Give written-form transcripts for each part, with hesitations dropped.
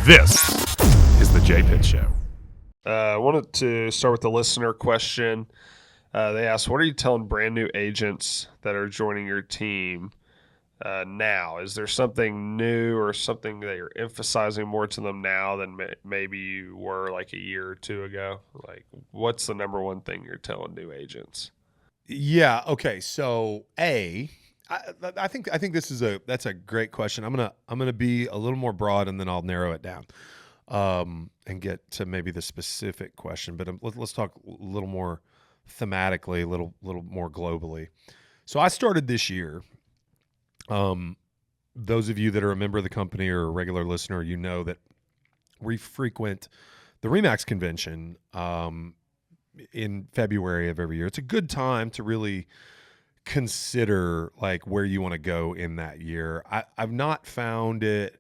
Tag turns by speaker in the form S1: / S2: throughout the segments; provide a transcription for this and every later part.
S1: This is the J Pitt Show.
S2: I wanted to start with the listener question. They asked, what are you telling brand new agents that are joining your team now? Is there something new or something that you're emphasizing more to them now than maybe you were like a year or two ago? Like, what's the number one thing you're telling new agents?
S3: Yeah. Okay. So I think that's a great question. I'm gonna be a little more broad and then I'll narrow it down, and get to maybe the specific question. But let's talk a little more thematically, a little more globally. So I started this year. Those of you that are a member of the company or a regular listener, you know that we frequent the Remax convention in February of every year. It's a good time to really consider like where you want to go in that year. I've not found it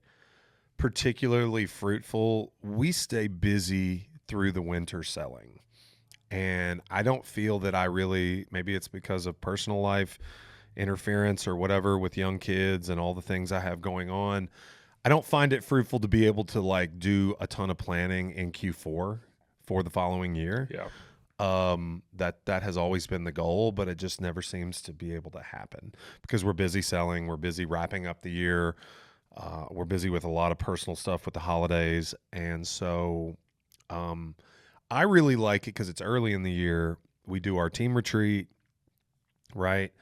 S3: particularly fruitful. We stay busy through the winter selling, and I don't feel that I really, maybe it's because of personal life interference or whatever with young kids and all the things I have going on. I don't find it fruitful to be able to like do a ton of planning in Q4 for the following year.
S2: Yeah.
S3: That has always been the goal, but it just never seems to be able to happen because we're busy selling, we're busy wrapping up the year, we're busy with a lot of personal stuff with the holidays, and so I really like it because it's early in the year. We do our team retreat, right?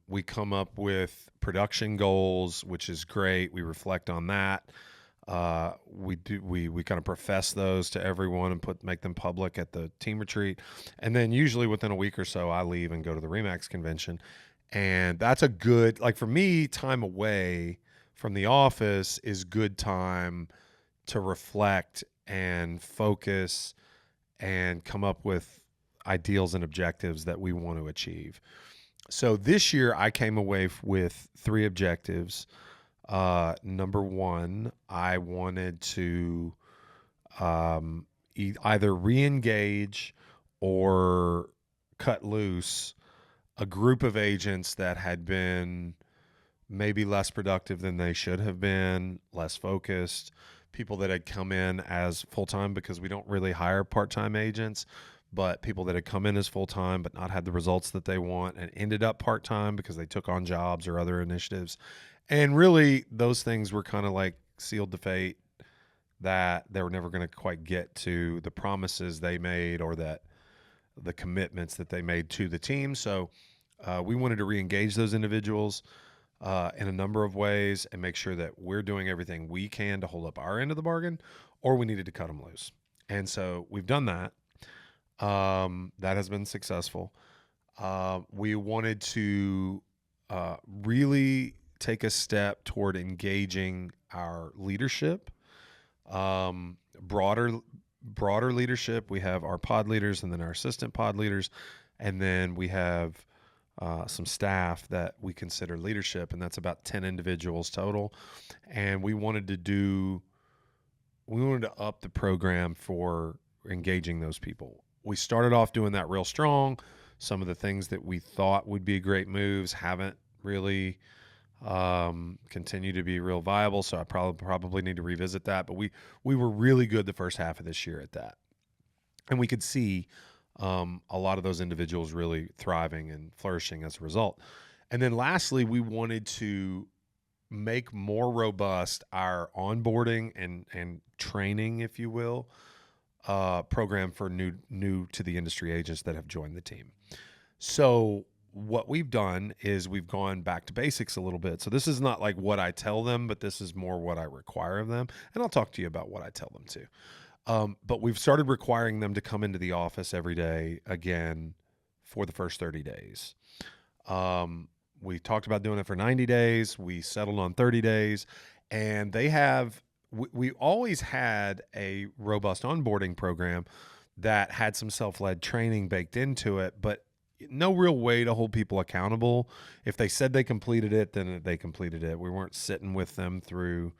S3: We come up with production goals, which is great. We reflect on that. We kind of profess those to everyone and make them public at the team retreat. And then usually within a week or so, I leave and go to the Remax convention. And that's a good, like for me, time away from the office is good time to reflect and focus and come up with ideals and objectives that we want to achieve. So this year I came away with 3 objectives. Number one, I wanted to either re-engage or cut loose a group of agents that had been maybe less productive than they should have been, less focused, people that had come in as full-time because we don't really hire part-time agents, but people that had come in as full-time but not had the results that they want and ended up part-time because they took on jobs or other initiatives. And really, those things were kind of like sealed to fate that they were never going to quite get to the promises they made or that the commitments that they made to the team. So we wanted to re-engage those individuals in a number of ways and make sure that we're doing everything we can to hold up our end of the bargain, or we needed to cut them loose. And so we've done that. That has been successful. We wanted to really take a step toward engaging our leadership, broader leadership. We have our pod leaders and then our assistant pod leaders, and then we have some staff that we consider leadership, and that's about 10 individuals total. And we wanted to up the program for engaging those people. We started off doing that real strong. Some of the things that we thought would be great moves haven't really continue to be real viable. So I probably need to revisit that. But we were really good the first half of this year at that. And we could see a lot of those individuals really thriving and flourishing as a result. And then lastly, we wanted to make more robust our onboarding and training, if you will, program for new to the industry agents that have joined the team. So what we've done is we've gone back to basics a little bit. So this is not like what I tell them, but this is more what I require of them. And I'll talk to you about what I tell them too. But we've started requiring them to come into the office every day again for the first 30 days. We talked about doing it for 90 days. We settled on 30 days. And they have, we always had a robust onboarding program that had some self-led training baked into it, but no real way to hold people accountable. If they said they completed it, then they completed it. We weren't sitting with them through,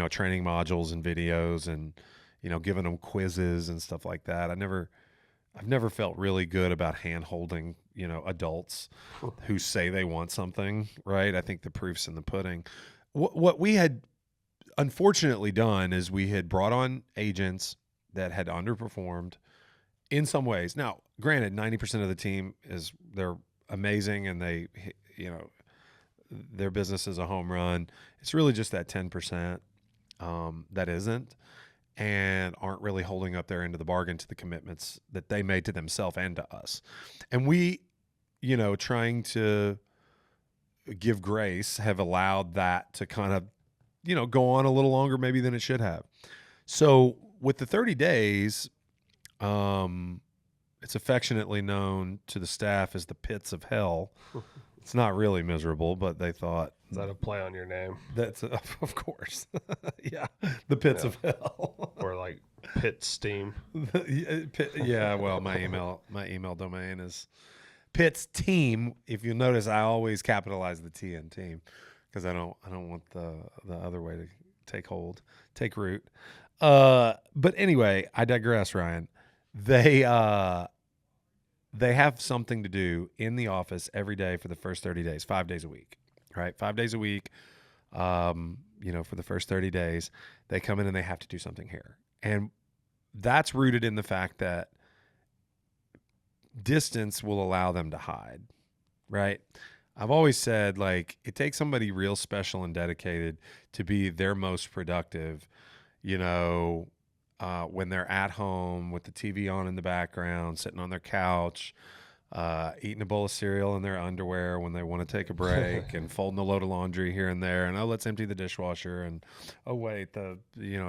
S3: training modules and videos and, giving them quizzes and stuff like that. I've never felt really good about hand holding, adults who say they want something, right? I think the proof's in the pudding. What we had unfortunately done is we had brought on agents that had underperformed in some ways. Now, granted, 90% of the team they're amazing and their business is a home run. It's really just that 10% that isn't and aren't really holding up their end of the bargain to the commitments that they made to themselves and to us. And we, trying to give grace, have allowed that to kind of, go on a little longer maybe than it should have. So with the 30 days, it's affectionately known to the staff as the pits of hell. It's not really miserable, but they thought.
S2: Is that a play on your name?
S3: That's, of course. Yeah, the pits of hell.
S2: Or like pit steam?
S3: Yeah, well, my email domain is Pitt's Team. If you notice, I always capitalize the T in team because I don't want the other way to take root. But anyway, I digress, Ryan. They have something to do in the office every day for the first 30 days, 5 days a week, right? 5 days a week, for the first 30 days, they come in and they have to do something here. And that's rooted in the fact that distance will allow them to hide, right? I've always said, like, it takes somebody real special and dedicated to be their most productive, when they're at home with the TV on in the background, sitting on their couch, eating a bowl of cereal in their underwear when they want to take a break and folding a load of laundry here and there. And, let's empty the dishwasher. And, wait, the,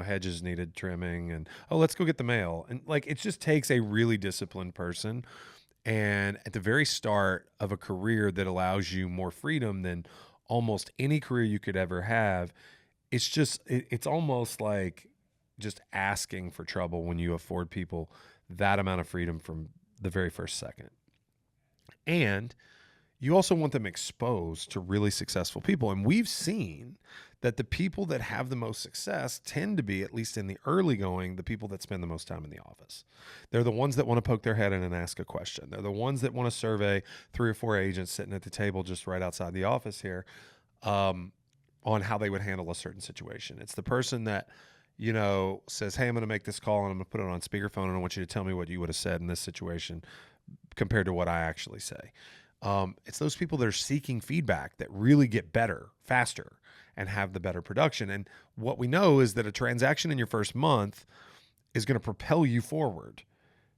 S3: hedges needed trimming. And, let's go get the mail. And, it just takes a really disciplined person. And at the very start of a career that allows you more freedom than almost any career you could ever have, it's almost like just asking for trouble when you afford people that amount of freedom from the very first second. And you also want them exposed to really successful people. And we've seen that the people that have the most success tend to be, at least in the early going, the people that spend the most time in the office. They're the ones that want to poke their head in and ask a question. They're the ones that want to survey 3 or 4 agents sitting at the table just right outside the office here on how they would handle a certain situation. It's the person that, says, hey, I'm going to make this call and I'm going to put it on speakerphone and I want you to tell me what you would have said in this situation compared to what I actually say. It's those people that are seeking feedback that really get better faster and have the better production. And what we know is that a transaction in your first month is going to propel you forward.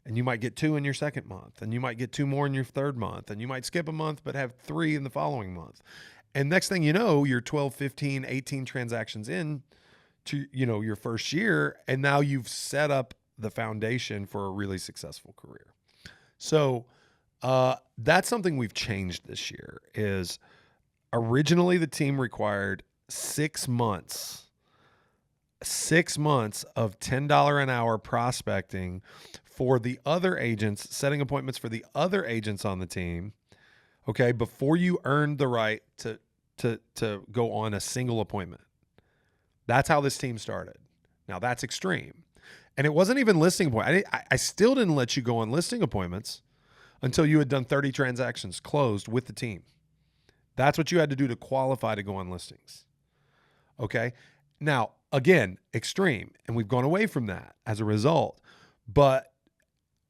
S3: And you might get 2 in your second month, and you might get 2 more in your third month, and you might skip a month but have 3 in the following month. And next thing you know, you're 12, 15, 18 transactions in to, your first year, and now you've set up the foundation for a really successful career. So that's something we've changed this year. Is originally the team required 6 months of $10 an hour prospecting for the other agents, setting appointments for the other agents on the team, okay, before you earned the right to go on a single appointment. That's how this team started. Now, that's extreme. And it wasn't even listing appointments. I still didn't let you go on listing appointments until you had done 30 transactions closed with the team. That's what you had to do to qualify to go on listings. Okay? Now, again, extreme. And we've gone away from that as a result. But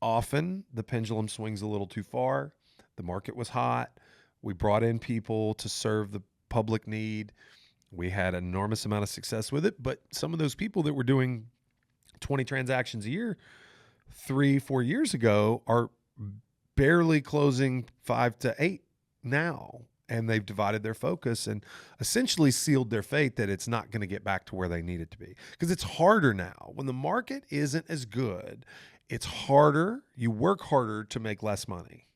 S3: often the pendulum swings a little too far. The market was hot. We brought in people to serve the public need. We had an enormous amount of success with it. But some of those people that were doing 20 transactions a year 3-4 years ago are barely closing 5 to 8 now. And they've divided their focus and essentially sealed their fate that it's not going to get back to where they need it to be. Because it's harder now. When the market isn't as good, it's harder. You work harder to make less money.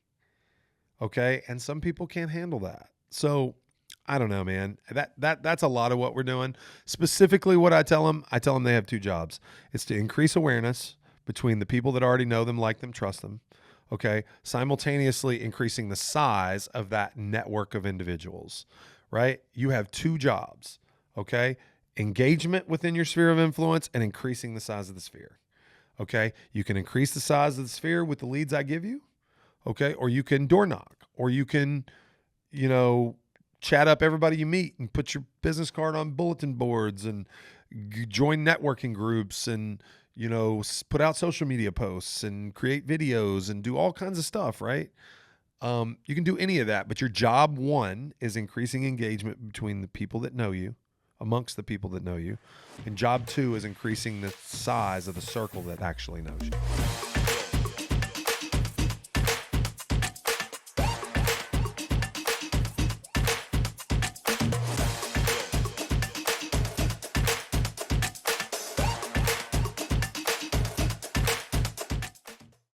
S3: Okay? And some people can't handle that. So I don't know, man. That's a lot of what we're doing. Specifically what I tell them they have 2 jobs. It's to increase awareness between the people that already know them, like them, trust them. Okay. Simultaneously increasing the size of that network of individuals, right? You have 2 jobs. Okay. Engagement within your sphere of influence and increasing the size of the sphere. Okay. You can increase the size of the sphere with the leads I give you. Okay. Or you can door knock, or you can, chat up everybody you meet and put your business card on bulletin boards and, join networking groups and, put out social media posts and create videos and do all kinds of stuff, right? You can do any of that, but your job one is increasing engagement between the people that know you, amongst the people that know you. And job two is increasing the size of the circle that actually knows you.